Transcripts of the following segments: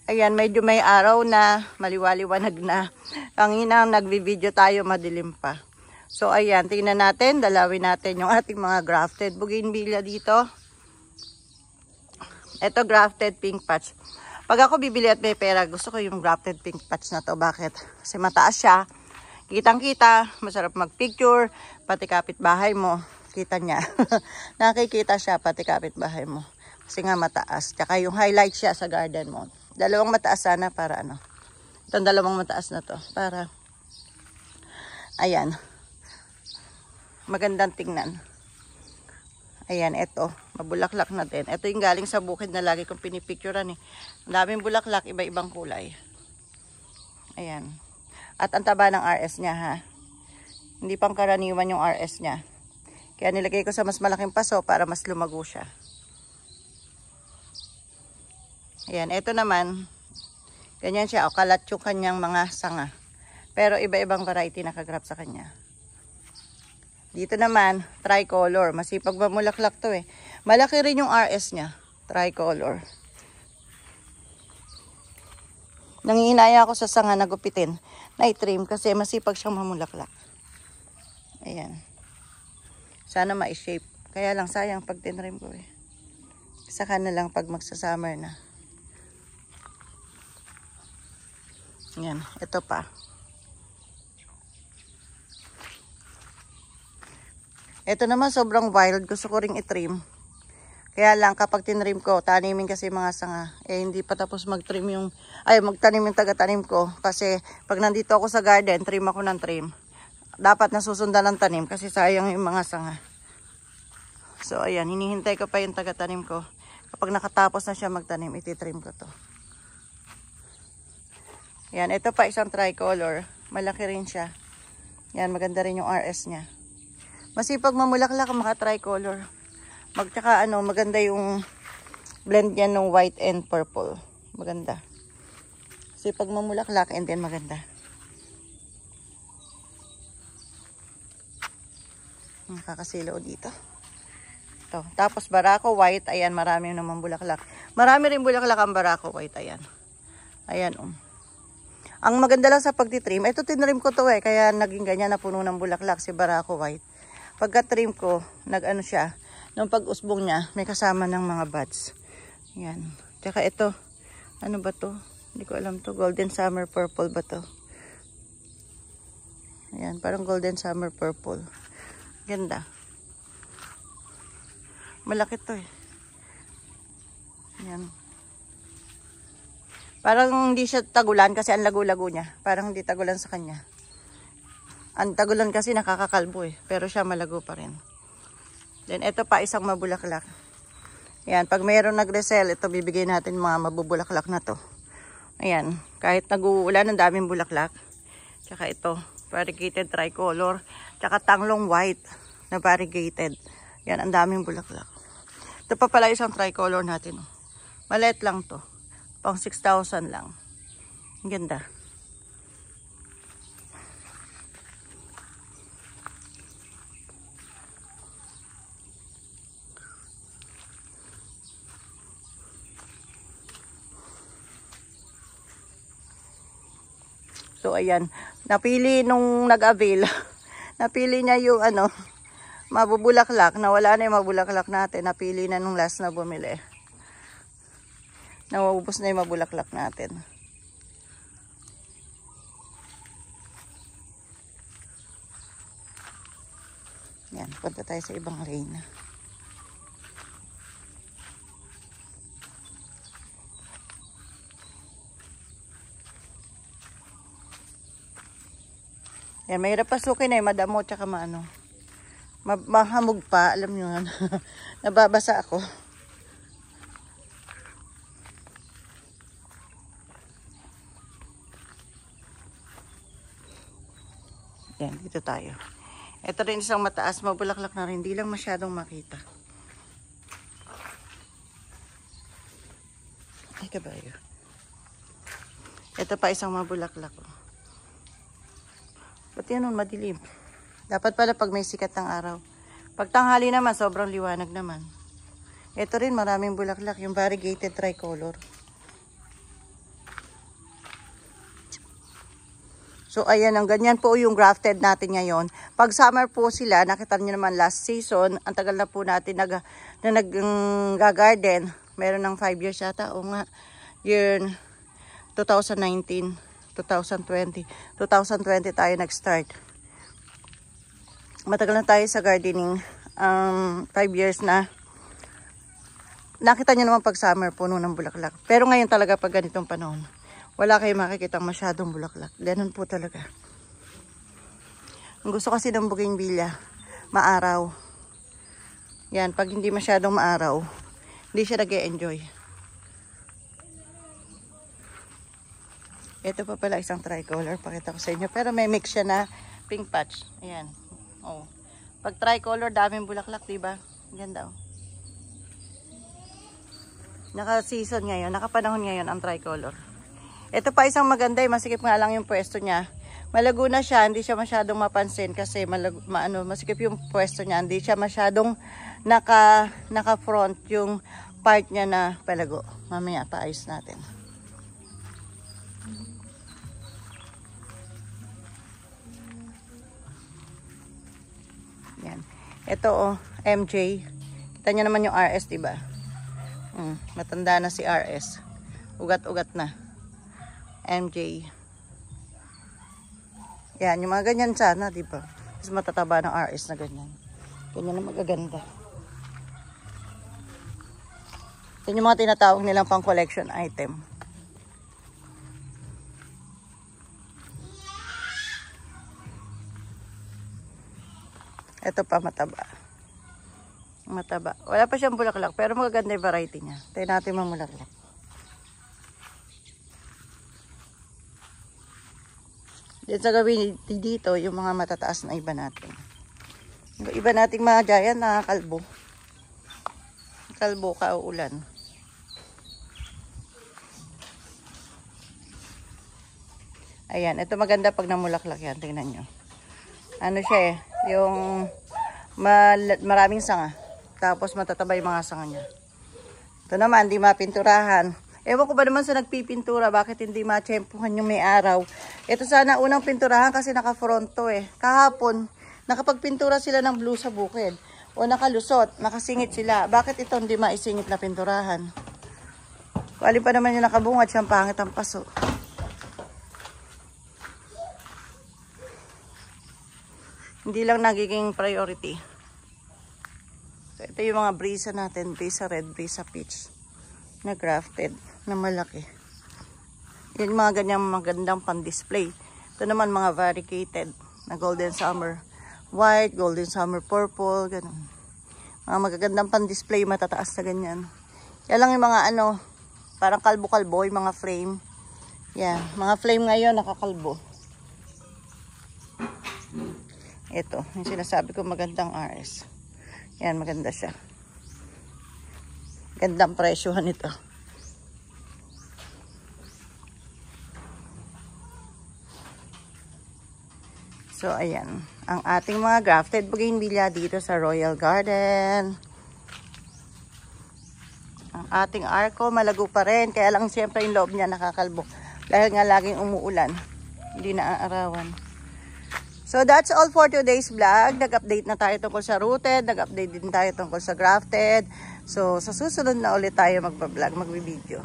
Ayan, medyo may araw na, maliwaliwanag na. Kanina nagvi-video tayo, madilim pa. So ayan, tingnan natin, dalawin natin yung ating mga grafted bougainvillea dito. Ito grafted pink patch. Pag ako bibili at may pera, gusto ko yung grafted pink patch na to. Bakit? Kasi mataas siya. Kitang-kita, masarap mag-picture, pati kapitbahay mo, kita niya. Nakikita siya, pati kapitbahay mo. Kasi nga mataas. Tsaka yung highlight siya sa garden mo. Dalawang mataas sana para ano. Itong dalawang mataas na to. Para, ayan. Magandang tingnan. Ayan, ito. Mabulaklak na din. Ito yung galing sa bukid na lagi kong pinipicturean eh. Ang daming bulaklak, iba-ibang kulay. Ayan. At ang taba ng RS niya ha. Hindi pang karaniwan yung RS niya. Kaya nilagay ko sa mas malaking paso para mas lumago siya. Ayan, ito naman. Ganyan siya. O, kalat yung kanyang mga sanga. Pero iba-ibang variety nakagrap sa kanya. Dito naman, tricolor. Masipag mamulaklak to eh. Malaki rin yung RS niya. Tricolor. Nangihinaya ako sa sanga na gupitin. Na-trim kasi masipag siyang mamulaklak. Ayan. Sana ma-shape. Kaya lang sayang pag tinrim ko eh. Saka na lang pag magsa-summer na. Ayan. Ito pa. Ito naman sobrang wild. Gusto ko ring itrim. Kaya lang kapag tinrim ko, tanimin kasi mga sanga. Eh hindi pa tapos magtanim yung taga-tanim ko. Kasi pag nandito ako sa garden, trim ako ng trim. Dapat nasusundan ng tanim kasi sayang yung mga sanga. So ayan, hinihintay ko pa yung taga-tanim ko. Kapag nakatapos na siya magtanim, ititrim ko to. Ayan, ito pa isang tricolor. Malaki rin siya. Ayan, maganda rin yung RS niya. Masipag mamulaklak ang mga tricolor. Magtsaka ano, maganda yung blend niya ng white and purple. Maganda. Masipag mamulaklak and then maganda. Nakakasilaw dito. Ito. Tapos barako white. Ayan, marami naman bulaklak. Marami rin bulaklak ang barako white. Ayan. Ayan. Ang maganda lang sa pagtitrim. Ito tinrim ko to eh. Kaya naging ganyan na puno ng bulaklak si barako white. Pagka-trim ko, nag-ano siya, nung pag-usbong niya, may kasama ng mga buds. Yan. Tsaka ito, ano ba to? Hindi ko alam to. Golden Summer Purple ba to? Ayan, parang Golden Summer Purple. Ganda. Malaki to eh. Yan. Parang hindi siya tagulan kasi ang lago-lago niya. Parang hindi tagulan sa kanya. Ang tagulan kasi nakakakalbo eh. Pero siya malago pa rin. Then ito pa isang mabulaklak. Ayan. Pag mayroon nag-resell, ito bibigay natin mga mabubulaklak na to. Ayan. Kahit nag-uulan, ang daming bulaklak. Tsaka ito. Variegated tricolor. Tsaka tanglong white na variegated. Yan. Ang daming bulaklak. Ito pa pala isang tricolor natin. Maliit lang to. Pang 6,000 lang. Ang ganda. So, ayan. Napili nung nag-avail. Napili niya yung ano, mabubulaklak. Nawala na yung mabulaklak natin. Napili na nung last na bumili. Nawubos na yung mabulaklak natin. Yan. Punta tayo sa ibang lane. Yan, mahirap pasukin eh, madamo tsaka maano. Mahamog pa, alam nyo yan. Nababasa ako. Yan, dito tayo. Ito rin isang mataas, mabulaklak na rin. Hindi lang masyadong makita. Ay, kabayo. Ito pa isang mabulaklak. Pati yan nun, madilim. Dapat pala pag may sikat ng araw. Pag tanghali naman, sobrang liwanag naman. Ito rin, maraming bulaklak. Yung variegated tricolor. So, ayan, ang ganyan po yung grafted natin ngayon. Pag summer po sila, nakita niyo naman last season, ang tagal na po natin nag-garden. Meron ng 5 years yata. O nga, year 2019, 2020. 2020 tayo nag-start. Matagal na tayo sa gardening. 5 years na. Nakita niyo naman pag summer, puno ng bulaklak. Pero ngayon talaga pag ganitong panahon, wala kayong makikitang masyadong bulaklak. Ganun po talaga. Ang gusto kasi ng bougainvillea, maaraw. Yan, pag hindi masyadong maaraw, hindi siya nag-e-enjoy. Ito pa pala isang tricolor, pakita ko sa inyo. Pero may mix siya na pink patch. Ayan. Oh. Pag tricolor, daming bulaklak, diba? Ganda, oh. Naka-season ngayon, nakapanahon ngayon ang tricolor. Ito pa isang maganda, masikip nga lang yung pwesto niya. Malago na siya, hindi siya masyadong mapansin kasi masikip yung pwesto niya. Hindi siya masyadong naka-front yung part niya na palago. Mamaya paayos natin. Yan. Ito oh, MJ. Kita niyo naman yung RS, diba? Matanda na si RS. Ugat-ugat na. MJ. Yan, yung mga ganyan sana, diba? Mas matataba ng RS na ganyan. Ganyan na magaganda. Yan yung mga tinatawag nilang pang collection item. Ito pa mataba. Mataba. Wala pa siyang bulaklak, pero magaganda yung variety niya. Tayo natin mamulaklak. Diyan sa gawin dito, yung mga matataas na iba natin. Yung iba nating mga giant na kalbo. Kalbo ka o ulan. Ayan, ito maganda pag namulaklak yan. Tingnan nyo. Ano siya eh, yung maraming sanga. Tapos matataba yung mga sanga niya. Ito naman, di mapinturahan. Ewan ko ba naman sa nagpipintura, bakit hindi matsyempuhan yung may araw. Ito sana unang pinturahan kasi naka-fronto eh. Kahapon, nakapagpintura sila ng blue sa bukid. O nakalusot, nakasingit sila. Bakit ito hindi maisingit na pinturahan? Alin pa naman yung nakabungad, siyang pangit ang paso. Hindi lang nagiging priority. So, ito yung mga brisa natin. Brisa red, brisa peach. Na grafted, na malaki. Yan mga ganyang magandang pan-display. Ito naman mga variegated na golden summer white, golden summer purple, ganun. Mga magagandang pan-display, matataas na ganyan. Yan lang yung mga ano, parang kalbo-kalbo, yung mga flame. Yan, mga flame ngayon nakakalbo. Ito, yung sinasabi ko magandang RS. Yan, maganda siya. Gandang presyohan ito. So, ayan. Ang ating mga grafted bougainvillea dito sa Royal Garden. Ang ating arco, malago pa rin. Kaya lang siyempre yung loob niya nakakalbo. Dahil nga laging umuulan. Hindi naaarawan. So, that's all for today's vlog. Nag-update na tayo tungkol sa rooted. Nag-update din tayo tungkol sa grafted. So, sa susunod na ulit tayo magpa-vlog, magbi-video.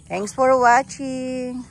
Thanks for watching.